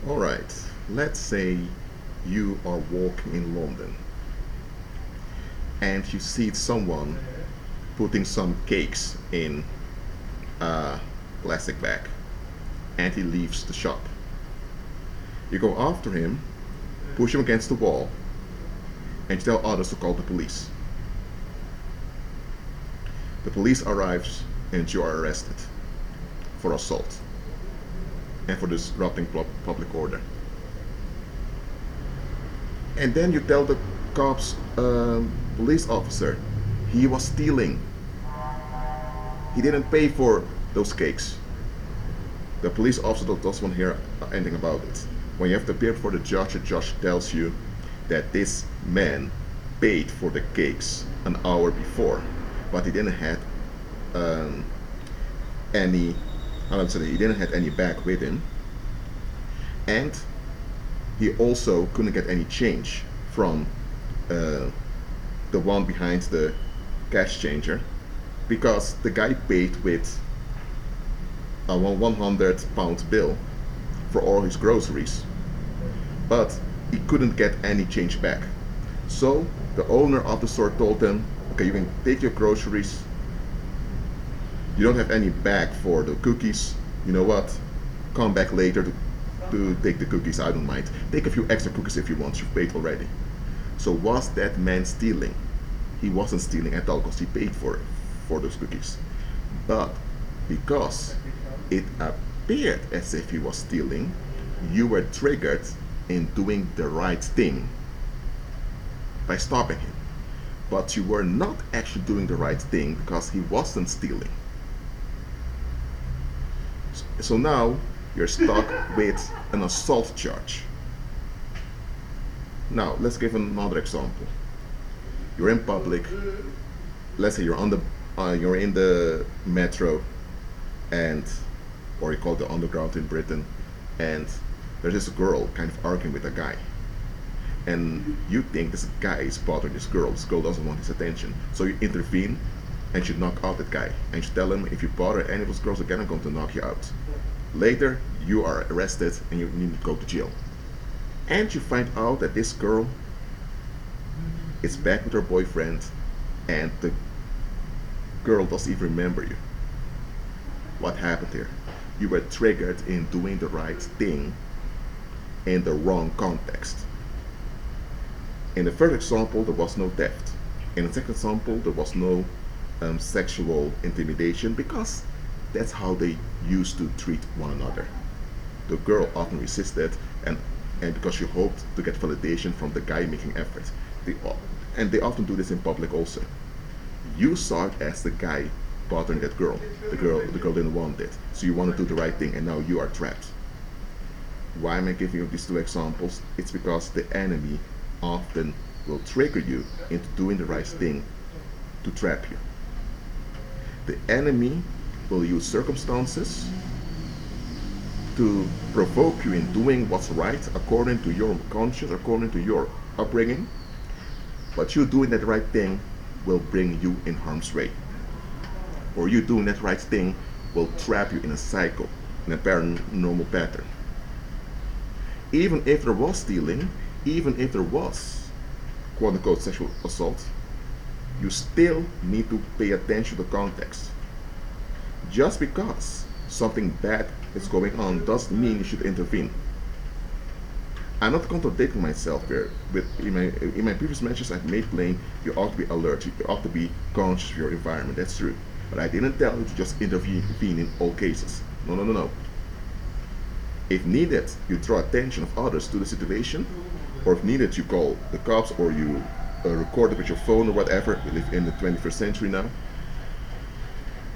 All right, let's say you are walking in London and you see someone putting some cakes in a plastic bag and he leaves the shop. You go after him, push him against the wall, and you tell others to call the police. The police arrives and you are arrested for assault and for disrupting public order. And then you tell the cops, police officer, he was stealing. He didn't pay for those cakes. The police officer doesn't want to hear anything about it. When you have to appear before the judge tells you that this man paid for the cakes an hour before, but he didn't have um, any. I'm sorry, he didn't have any bag with him, and he also couldn't get any change from uh, the one behind the cash changer because the guy paid with a £100 bill for all his groceries, but he couldn't get any change back. So the owner of the store told him, okay, you can take your groceries. You don't have any bag for the cookies. You know what? Come back later to take the cookies. I don't mind. Take a few extra cookies if you want. You've paid already. So was that man stealing? He wasn't stealing at all because he paid for those cookies. But because it appeared as if he was stealing, you were triggered in doing the right thing by stopping him. But you were not actually doing the right thing because he wasn't stealing. So now you're stuck with an assault charge. Now let's give another example. You're in public. Let's say you're in the metro, and or you call it the underground in Britain, and there's this girl kind of arguing with a guy, and you think this guy is bothering this girl. This girl doesn't want his attention, so you intervene and you knock out that guy, and you tell him, if you bother any of those girls again, I'm going to knock you out. Later, you are arrested and you need to go to jail. And you find out that this girl is back with her boyfriend, and the girl doesn't even remember you. What happened here? You were triggered in doing the right thing in the wrong context. In the first example, there was no theft. In the second example, there was no sexual intimidation because that's how they used to treat one another. The girl often resisted, and because she hoped to get validation from the guy making effort. And they often do this in public also. You saw it as the guy bothering that girl. The girl didn't want it. So you want to do the right thing, and now you are trapped. Why am I giving you these two examples? It's because the enemy often will trigger you into doing the right thing to trap you. The enemy will use circumstances to provoke you in doing what's right according to your conscience, according to your upbringing. But you doing that right thing will bring you in harm's way. Or you doing that right thing will trap you in a cycle, in a paranormal pattern. Even if there was stealing, even if there was quote unquote sexual assault, you still need to pay attention to context. Just because something bad is going on doesn't mean you should intervene. I'm not contradicting myself here. In my previous mentions, I've made plain you ought to be alert, you ought to be conscious of your environment. That's true. But I didn't tell you to just intervene in all cases. No, no, no, no. If needed, you draw attention of others to the situation, or if needed, you call the cops, or you record it with your phone or whatever. We live in the 21st century now.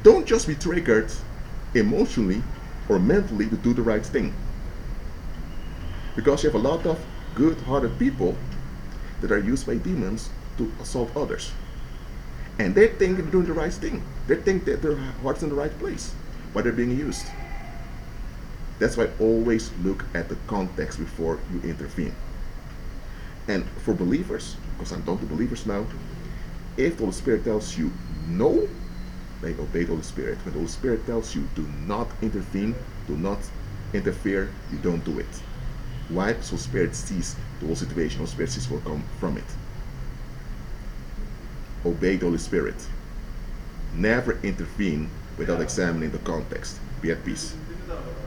Don't just be triggered emotionally or mentally to do the right thing. Because you have a lot of good-hearted people that are used by demons to assault others. And they think they're doing the right thing. They think that their heart's in the right place while they're being used. That's why always look at the context before you intervene. And for believers, because I'm talking to believers now, if the Holy Spirit tells you no, they obey the Holy Spirit. When the Holy Spirit tells you do not intervene, do not interfere, you don't do it. Wipe so spirit sees the whole situation, or spirit sees will come from it. Obey the Holy Spirit. Never intervene without examining the context. Be at peace.